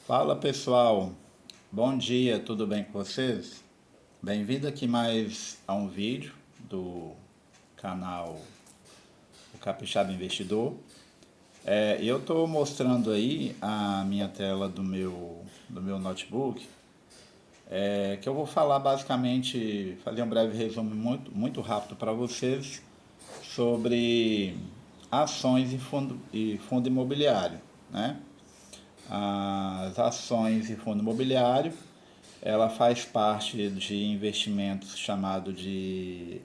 Fala pessoal, bom dia, tudo bem com vocês? Bem-vindo aqui mais a um vídeo do canal O Capixaba Investidor. Eu estou mostrando aí a minha tela do meu notebook, que eu vou falar basicamente, fazer um breve resumo muito rápido para vocês sobre ações e fundo imobiliário, né? As ações e fundo imobiliário, ela faz parte de investimentos chamado de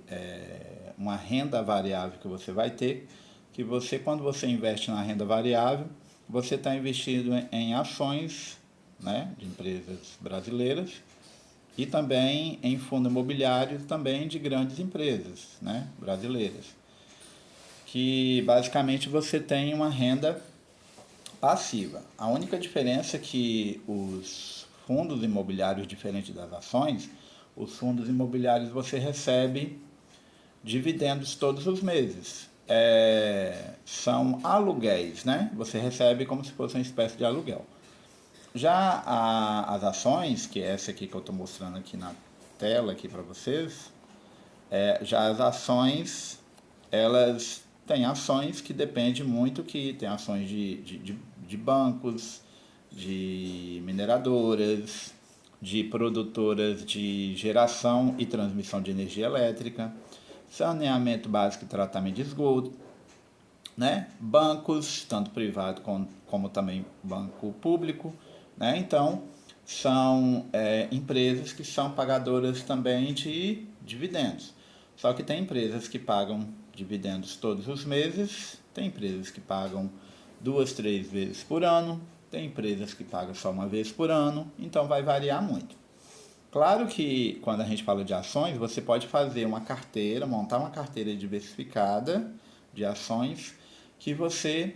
uma renda variável que você vai ter, que você, quando você investe na renda variável, você está investindo em ações, né, de empresas brasileiras e também em fundo imobiliário também de grandes empresas, né, brasileiras, que basicamente você tem uma renda passiva. A única diferença é que os fundos imobiliários, diferente das ações, os fundos imobiliários você recebe dividendos todos os meses. São aluguéis, né? Você recebe como se fosse uma espécie de aluguel. Já as ações, que é essa aqui que eu estou mostrando aqui na tela aqui para vocês, já as ações, elas têm ações que dependem muito, que tem ações de bancos, de mineradoras, de produtoras de geração e transmissão de energia elétrica, saneamento básico e tratamento de esgoto, né? Bancos, tanto privado como também banco público, né? Então, são empresas que são pagadoras também de dividendos. Só que tem empresas que pagam dividendos todos os meses, tem empresas que pagam duas, três vezes por ano, tem empresas que pagam só uma vez por ano, então vai variar muito. Claro que quando a gente fala de ações, você pode fazer uma carteira, montar uma carteira diversificada de ações que você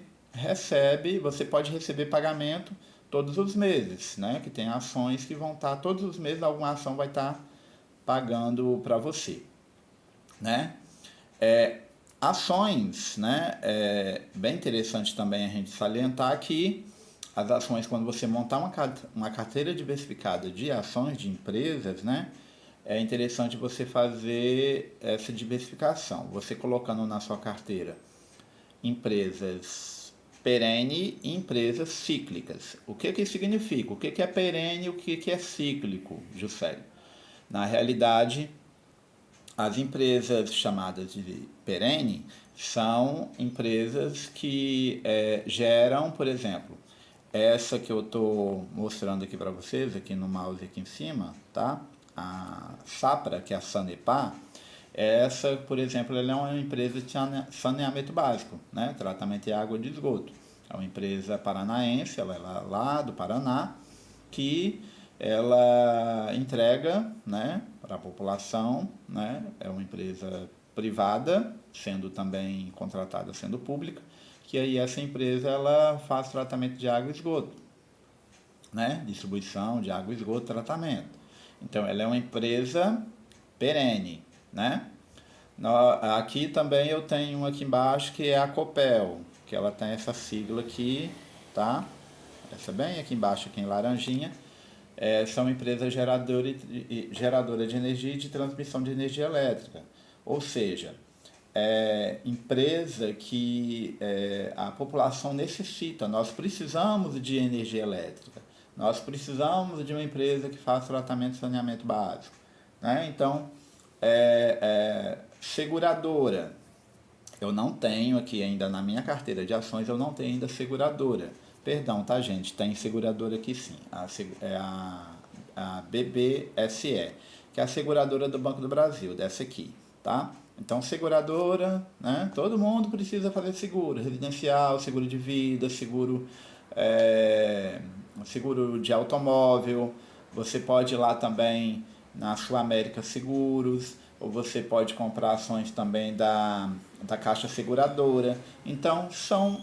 pode receber pagamento todos os meses, né? Que tem ações que vão estar todos os meses, alguma ação vai estar pagando para você, né? É, Ações, né? É bem interessante também a gente salientar que as ações, quando você montar uma carteira diversificada de ações de empresas, né? É interessante você fazer essa diversificação. Você colocando na sua carteira empresas perene e empresas cíclicas. O que isso significa? O que é perene e o que é cíclico, Juscelio? Na realidade, as empresas chamadas de perene são empresas que geram, por exemplo, essa que eu estou mostrando aqui para vocês, aqui no mouse aqui em cima, tá? A Sapra, que é a Sanepar, essa, por exemplo, ela é uma empresa de saneamento básico, né? Tratamento de água de esgoto. É uma empresa paranaense, ela é lá do Paraná, que ela entrega, né, para a população, né, é uma empresa privada, sendo também contratada, sendo pública, que aí essa empresa ela faz tratamento de água e esgoto, né, distribuição de água e esgoto, tratamento. Então ela é uma empresa perene, né? Aqui também eu tenho uma aqui embaixo que é a Copel, que ela tem essa sigla aqui, tá? Essa bem aqui embaixo, aqui em laranjinha, são empresas geradoras de energia e de transmissão de energia elétrica. Ou seja, empresa que a população necessita. Nós precisamos de energia elétrica. Nós precisamos de uma empresa que faça tratamento e saneamento básico, né? Então, seguradora. Eu não tenho aqui ainda na minha carteira de ações, eu não tenho ainda seguradora. Perdão, tá, gente? Tem seguradora aqui sim. A BBSE, que é a seguradora do Banco do Brasil, dessa aqui, tá? Então, seguradora, né? Todo mundo precisa fazer seguro, residencial, seguro de vida, é, seguro de automóvel. Você pode ir lá também na Sul América Seguros, ou você pode comprar ações também da Caixa Seguradora. Então, são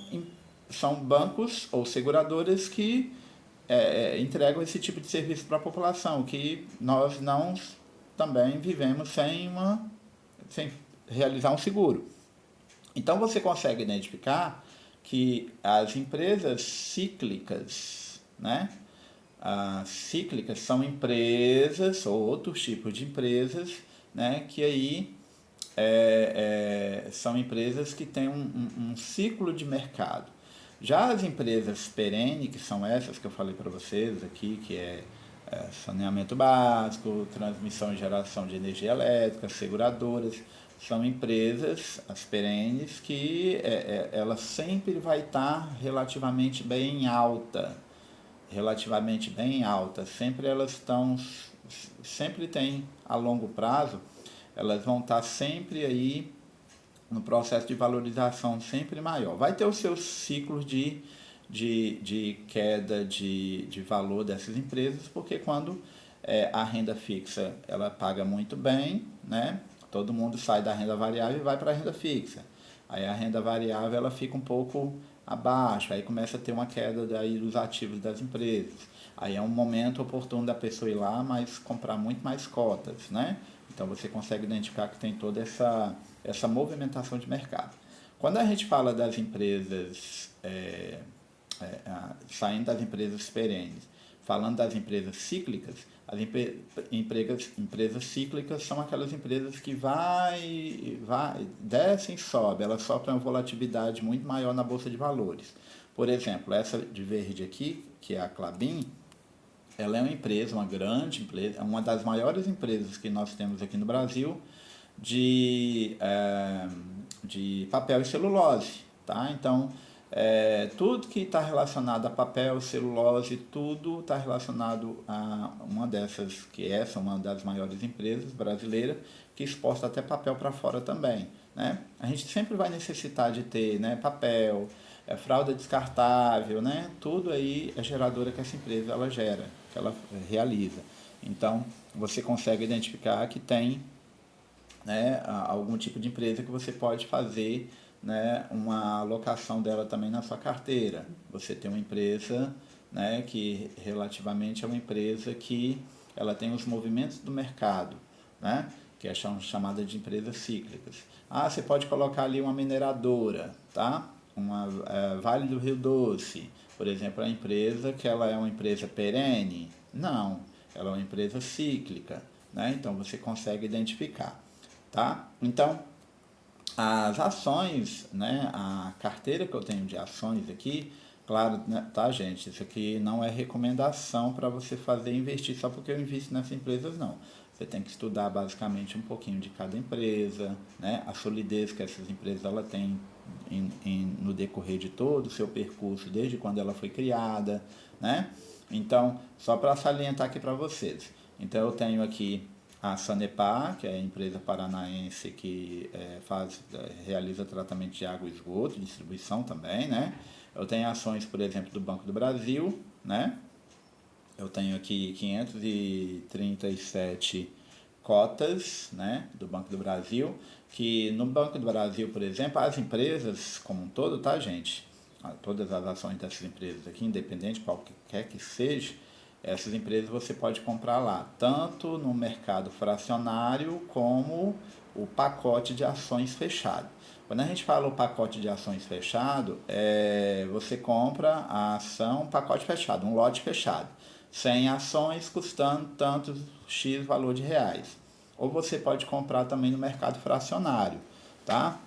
bancos ou seguradoras que entregam esse tipo de serviço para a população, que nós não também vivemos sem realizar um seguro. Então você consegue identificar que as empresas cíclicas, né, cíclicas são empresas ou outros tipos de empresas, né, que aí são empresas que têm um ciclo de mercado. Já as empresas perenes, que são essas que eu falei para vocês aqui, que saneamento básico, transmissão e geração de energia elétrica, seguradoras, são empresas, as perenes, que ela sempre vai estar relativamente bem alta. Sempre elas estão, sempre tem a longo prazo, elas vão estar sempre aí no processo de valorização sempre maior. Vai ter os seus ciclos de queda de valor dessas empresas, porque quando a renda fixa ela paga muito bem, né? Todo mundo sai da renda variável e vai para a renda fixa. Aí a renda variável ela fica um pouco abaixo, aí começa a ter uma queda daí dos ativos das empresas. Aí é um momento oportuno da pessoa ir lá, mas comprar muito mais cotas, né? Então você consegue identificar que tem toda essa movimentação de mercado. Quando a gente fala das empresas, saindo das empresas perenes, falando das empresas cíclicas, as empresas cíclicas são aquelas empresas que descem e sobem, elas sofrem uma volatilidade muito maior na Bolsa de Valores. Por exemplo, essa de verde aqui, que é a Klabin, ela é uma empresa, uma grande empresa, é uma das maiores empresas que nós temos aqui no Brasil de papel e celulose, tá? Então, tudo que está relacionado a papel, celulose, tudo está relacionado a uma dessas, que essa é uma das maiores empresas brasileiras, que exporta até papel para fora também, né? A gente sempre vai necessitar de ter, né, papel, fralda descartável, né? Tudo aí é geradora que essa empresa ela gera, que ela realiza. Então, você consegue identificar que tem, né, algum tipo de empresa que você pode fazer, né, uma alocação dela também na sua carteira. Você tem uma empresa, né, que relativamente é uma empresa que ela tem os movimentos do mercado, né, que é chamada de empresas cíclicas. Você pode colocar ali uma mineradora, tá? Vale do Rio Doce, por exemplo, a empresa que ela é uma empresa perene? Não, ela é uma empresa cíclica, né? Então você consegue identificar, tá? Então, as ações, né, a carteira que eu tenho de ações aqui, claro, né, tá, gente? Isso aqui não é recomendação para você fazer investir só porque eu invisto nessas empresas, não. Você tem que estudar basicamente um pouquinho de cada empresa, né, a solidez que essas empresas ela têm no decorrer de todo o seu percurso, desde quando ela foi criada, né? Então, só para salientar aqui para vocês. Então, eu tenho aqui a Sanepar, que é a empresa paranaense que realiza tratamento de água e esgoto, distribuição também, né? Eu tenho ações, por exemplo, do Banco do Brasil, né? Eu tenho aqui 537 cotas, né, do Banco do Brasil, que no Banco do Brasil, por exemplo, as empresas como um todo, tá, gente? Todas as ações dessas empresas aqui, independente qualquer que seja, essas empresas você pode comprar lá, tanto no mercado fracionário como o pacote de ações fechado. Quando a gente fala o pacote de ações fechado, você compra a ação, pacote fechado, um lote fechado, 100 ações custando tanto X valor de reais. Ou você pode comprar também no mercado fracionário, tá?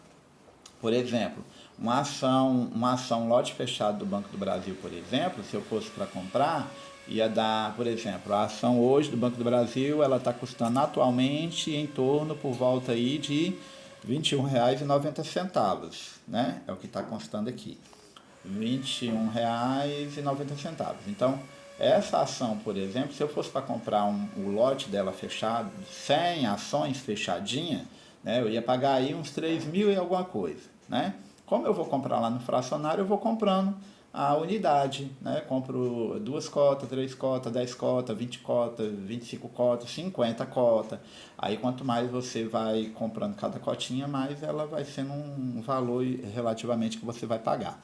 Por exemplo, uma ação lote fechado do Banco do Brasil, por exemplo, se eu fosse para comprar, ia dar, por exemplo, a ação hoje do Banco do Brasil, ela está custando atualmente em torno por volta aí de R$ 21,90, né? É o que está constando aqui. R$ 21,90. Então, essa ação, por exemplo, se eu fosse para comprar o lote dela fechado, 100 ações fechadinha, né, eu ia pagar aí uns 3 mil e alguma coisa, né? Como eu vou comprar lá no fracionário, eu vou comprando a unidade, né? Compro 2 cotas, 3 cotas, 10 cotas, 20 cotas, 25 cotas, 50 cotas. Aí quanto mais você vai comprando cada cotinha, mais ela vai sendo um valor relativamente que você vai pagar.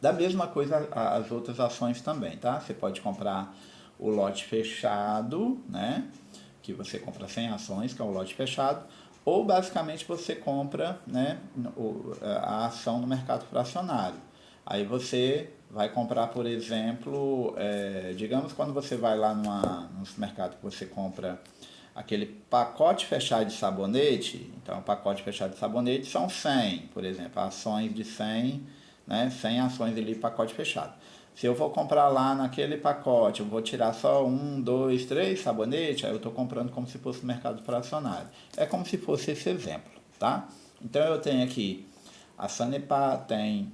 Da mesma coisa as outras ações também, tá? Você pode comprar o lote fechado, né? Que você compra 100 ações, que é o lote fechado, ou basicamente você compra, né, a ação no mercado fracionário. Aí você vai comprar, por exemplo, digamos quando você vai lá no supermercado que você compra aquele pacote fechado de sabonete, então o pacote fechado de sabonete são 100, por exemplo, ações de 100, né, 100 ações ali, pacote fechado. Se eu vou comprar lá naquele pacote, eu vou tirar só um, dois, três sabonetes, aí eu estou comprando como se fosse mercado fracionário. É como se fosse esse exemplo, tá? Então eu tenho aqui a Sanepar, tem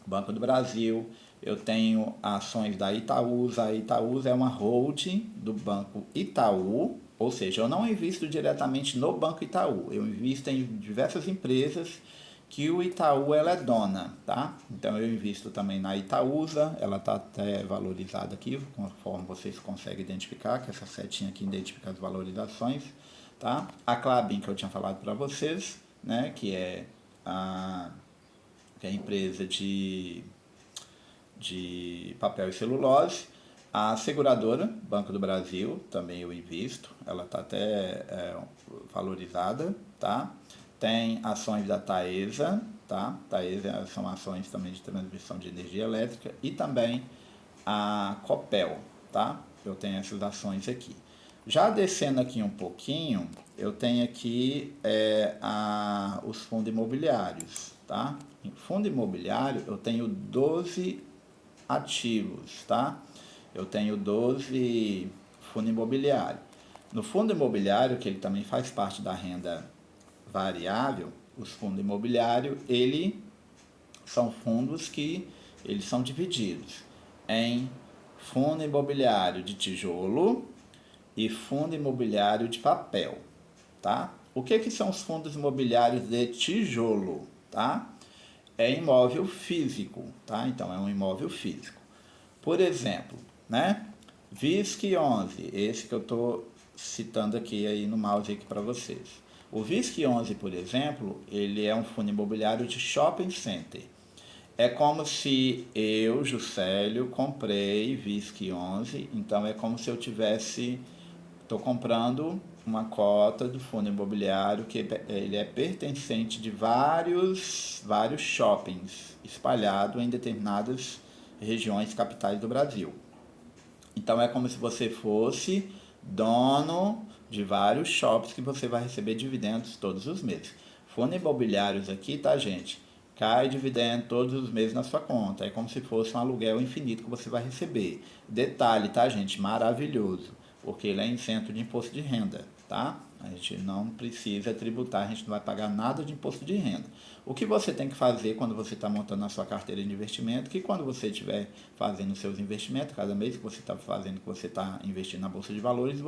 Banco do Brasil, eu tenho ações da Itaúsa. A Itaúsa é uma holding do Banco Itaú, ou seja, eu não invisto diretamente no Banco Itaú, eu invisto em diversas empresas que o Itaú ela é dona, tá? Então eu invisto também na Itaúsa, ela está até valorizada aqui, conforme vocês conseguem identificar, que essa setinha aqui identifica as valorizações, tá? A Klabin que eu tinha falado para vocês, né, que é a empresa de papel e celulose. A seguradora, Banco do Brasil, também eu invisto, ela está até valorizada, tá? Tem ações da Taesa, tá? Taesa são ações também de transmissão de energia elétrica e também a Copel, tá? Eu tenho essas ações aqui. Já descendo aqui um pouquinho, eu tenho aqui os fundos imobiliários, tá? Em fundo imobiliário eu tenho 12 ativos, tá? Eu tenho 12 fundos imobiliários. No fundo imobiliário, que ele também faz parte da renda variável, os fundos imobiliários, são fundos que eles são divididos em fundo imobiliário de tijolo e fundo imobiliário de papel, tá? O que são os fundos imobiliários de tijolo, tá? É imóvel físico, tá? Então é um imóvel físico. Por exemplo, né? VISC 11, esse que eu estou citando aqui aí no mouse aqui para vocês. O VISC 11, por exemplo, ele é um fundo imobiliário de shopping center. É como se eu, Juscelio, comprei VISC 11, então é como se eu estou comprando uma cota do fundo imobiliário que ele é pertencente de vários shoppings espalhados em determinadas regiões capitais do Brasil. Então é como se você fosse dono de vários shoppings que você vai receber dividendos todos os meses. Fundos imobiliários aqui, tá, gente? Cai dividendo todos os meses na sua conta. É como se fosse um aluguel infinito que você vai receber. Detalhe, tá, gente? Maravilhoso. Porque ele é isento de imposto de renda, tá? A gente não precisa tributar, a gente não vai pagar nada de imposto de renda. O que você tem que fazer quando você está montando a sua carteira de investimento, que quando você estiver fazendo seus investimentos, cada mês que você está fazendo, que você está investindo na Bolsa de Valores,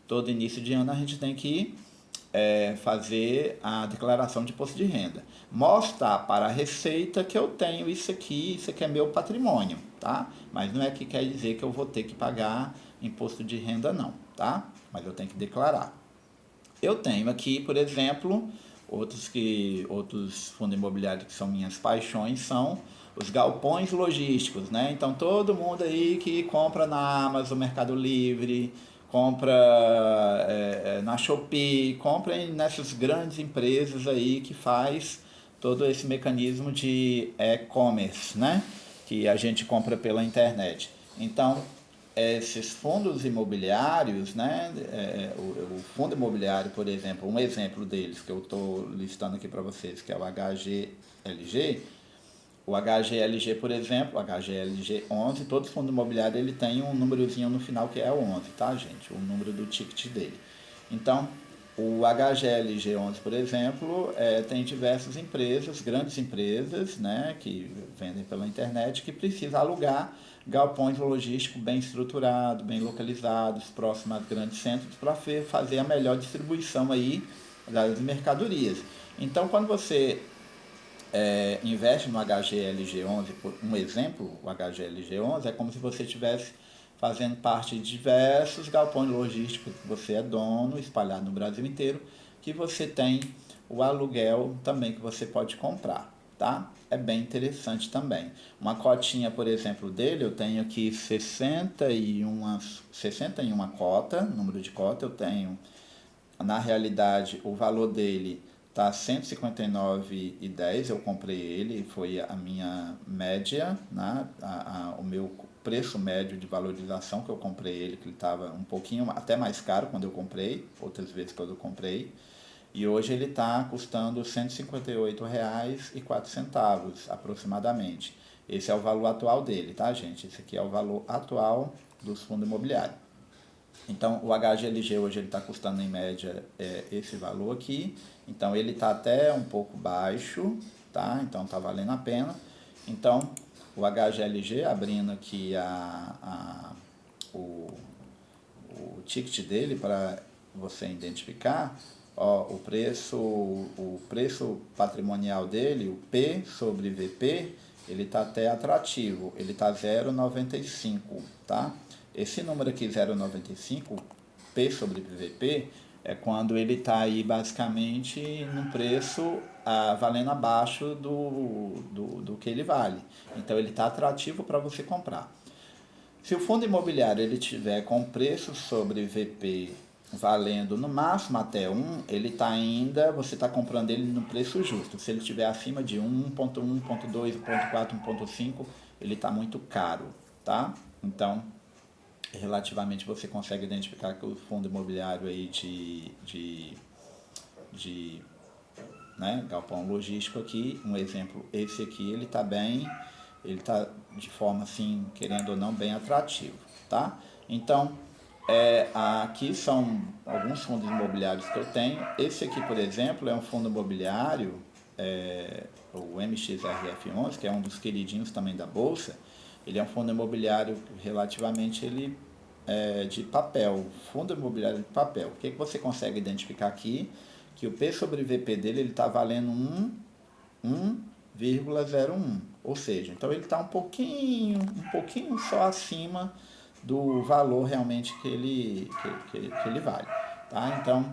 todo início de ano, a gente tem que fazer a declaração de imposto de renda. Mostrar para a Receita que eu tenho isso aqui é meu patrimônio, tá? Mas não é que quer dizer que eu vou ter que pagar imposto de renda não, tá? Mas eu tenho que declarar. Eu tenho aqui, por exemplo, outros fundos imobiliários que são minhas paixões são os galpões logísticos, né? Então todo mundo aí que compra na Amazon, Mercado Livre, compra na Shopee, compra nessas grandes empresas aí que faz todo esse mecanismo de e-commerce, né? Que a gente compra pela internet. Então, esses fundos imobiliários, né? O fundo imobiliário, por exemplo, um exemplo deles que eu estou listando aqui para vocês, que é o HGLG. O HGLG, por exemplo, o HGLG 11, todo fundo imobiliário ele tem um númerozinho no final que é o 11, tá, gente? O número do ticket dele. Então, o HGLG 11, por exemplo, tem diversas empresas, grandes empresas, né, que vendem pela internet, que precisam alugar galpões logísticos bem estruturados, bem localizados, próximos a grandes centros, para fazer a melhor distribuição aí das mercadorias. Então, quando você investe no HGLG11, um exemplo, o HGLG11 é como se você estivesse fazendo parte de diversos galpões logísticos que você é dono, espalhado no Brasil inteiro, que você tem o aluguel também que você pode comprar, tá? É bem interessante também. Uma cotinha, por exemplo, dele, eu tenho aqui 61 cota, número de cota, eu tenho, na realidade, o valor dele tá R$ 159,10, eu comprei ele, foi a minha média, né? O meu preço médio de valorização que eu comprei ele, que ele estava um pouquinho até mais caro quando eu comprei, outras vezes quando eu comprei, e hoje ele está custando R$ 158,04 aproximadamente. Esse é o valor atual dele, tá, gente? Esse aqui é o valor atual dos fundos imobiliários. Então, o HGLG hoje ele está custando em média esse valor aqui. Então, ele está até um pouco baixo, tá? Então, está valendo a pena. Então, o HGLG, abrindo aqui o ticket dele para você identificar, ó, o preço patrimonial dele, o P sobre VP, ele está até atrativo, ele está 0,95, tá? Esse número aqui, 0,95, P sobre VP, é quando ele está aí basicamente no preço valendo abaixo do que ele vale. Então ele está atrativo para você comprar. Se o fundo imobiliário ele tiver com preço sobre VP valendo no máximo até 1, ele está ainda, você está comprando ele no preço justo. Se ele estiver acima de 1, 1.1, 1.2, 1.4, 1.5, ele está muito caro, tá? Então, relativamente você consegue identificar que o fundo imobiliário aí de né, galpão logístico aqui, um exemplo, esse aqui, ele está bem, ele está de forma assim, querendo ou não, bem atrativo, tá? Então, aqui são alguns fundos imobiliários que eu tenho. Esse aqui, por exemplo, é um fundo imobiliário, o MXRF11, que é um dos queridinhos também da Bolsa. Ele é um fundo imobiliário relativamente de papel, fundo imobiliário de papel. O que você consegue identificar aqui? Que o P sobre VP dele está valendo 1,01, ou seja, então ele está um pouquinho só acima do valor realmente que ele vale, tá? Então,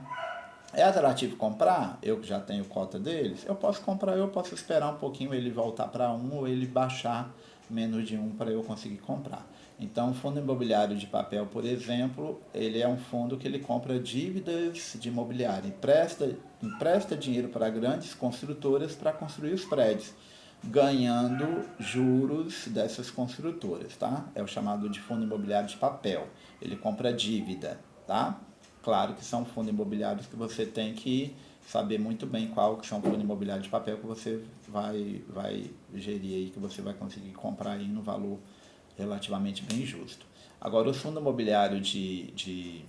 é atrativo comprar? Eu que já tenho cota deles, eu posso comprar, eu posso esperar um pouquinho ele voltar para 1 ou ele baixar menos de 1 para eu conseguir comprar. Então, o fundo imobiliário de papel, por exemplo, ele é um fundo que ele compra dívidas de imobiliário, empresta dinheiro para grandes construtoras para construir os prédios, ganhando juros dessas construtoras, tá? É o chamado de fundo imobiliário de papel. Ele compra dívida, tá? Claro que são fundos imobiliários que você tem que saber muito bem qual que são fundos imobiliários de papel que você vai gerir aí, que você vai conseguir comprar aí no valor relativamente bem justo. Agora, os fundos imobiliários que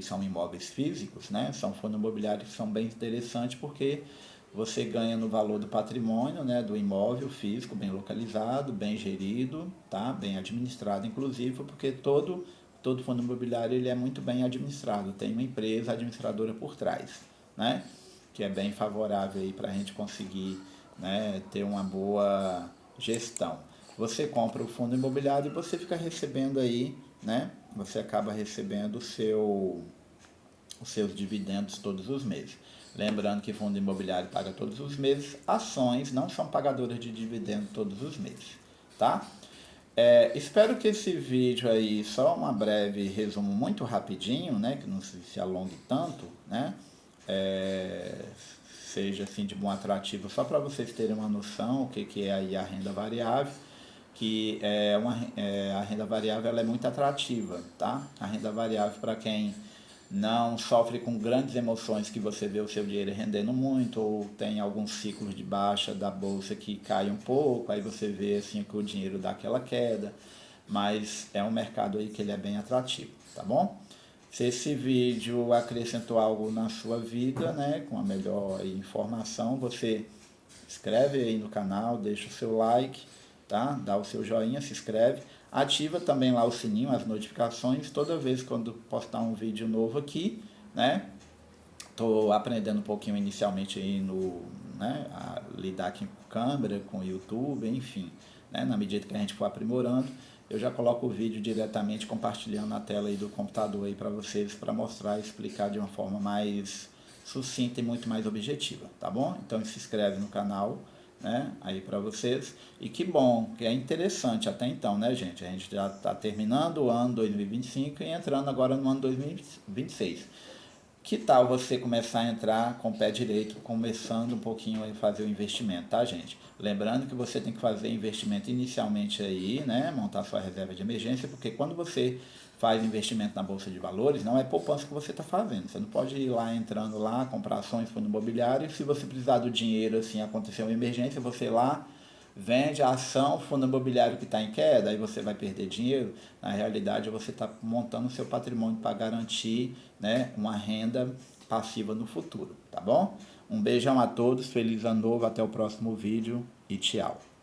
são imóveis físicos, né, são fundos imobiliários que são bem interessantes porque você ganha no valor do patrimônio, né, do imóvel físico, bem localizado, bem gerido, tá, bem administrado, inclusive, porque todo fundo imobiliário ele é muito bem administrado, tem uma empresa administradora por trás, né, que é bem favorável aí para a gente conseguir, né, ter uma boa gestão. Você compra o fundo imobiliário e você fica recebendo aí, né, você acaba recebendo os seus dividendos todos os meses. Lembrando que fundo imobiliário paga todos os meses, ações não são pagadoras de dividendo todos os meses, tá? Espero que esse vídeo aí, só uma breve resumo muito rapidinho, né, que não se alongue tanto, né, seja assim de bom atrativo, só para vocês terem uma noção o que é aí a renda variável, que a renda variável ela é muito atrativa, tá? A renda variável para quem não sofre com grandes emoções que você vê o seu dinheiro rendendo muito, ou tem alguns ciclos de baixa da bolsa que cai um pouco, aí você vê assim que o dinheiro dá aquela queda, mas é um mercado aí que ele é bem atrativo, tá bom? Se esse vídeo acrescentou algo na sua vida, né, com a melhor informação, você inscreve aí no canal, deixa o seu like, tá? Dá o seu joinha, se inscreve, ativa também lá o sininho, as notificações, toda vez quando postar um vídeo novo aqui, né? Tô aprendendo um pouquinho inicialmente aí né, a lidar aqui com câmera, com YouTube, enfim, né? Na medida que a gente for aprimorando, eu já coloco o vídeo diretamente compartilhando na tela aí do computador aí para vocês, para mostrar e explicar de uma forma mais sucinta e muito mais objetiva, tá bom? Então se inscreve no canal, né, aí para vocês, e que bom, que é interessante até então, né, gente? A gente já está terminando o ano 2025 e entrando agora no ano 2026. Que tal você começar a entrar com o pé direito, começando um pouquinho a fazer o investimento, tá, gente? Lembrando que você tem que fazer investimento inicialmente aí, né? Montar sua reserva de emergência, porque quando você faz investimento na Bolsa de Valores, não é poupança que você está fazendo. Você não pode ir lá entrando lá, comprar ações, fundo imobiliário, e se você precisar do dinheiro, assim, acontecer uma emergência, você lá vende a ação, fundo imobiliário que está em queda, aí você vai perder dinheiro. Na realidade, você está montando o seu patrimônio para garantir, né, uma renda passiva no futuro, tá bom? Um beijão a todos, feliz ano novo, até o próximo vídeo e tchau.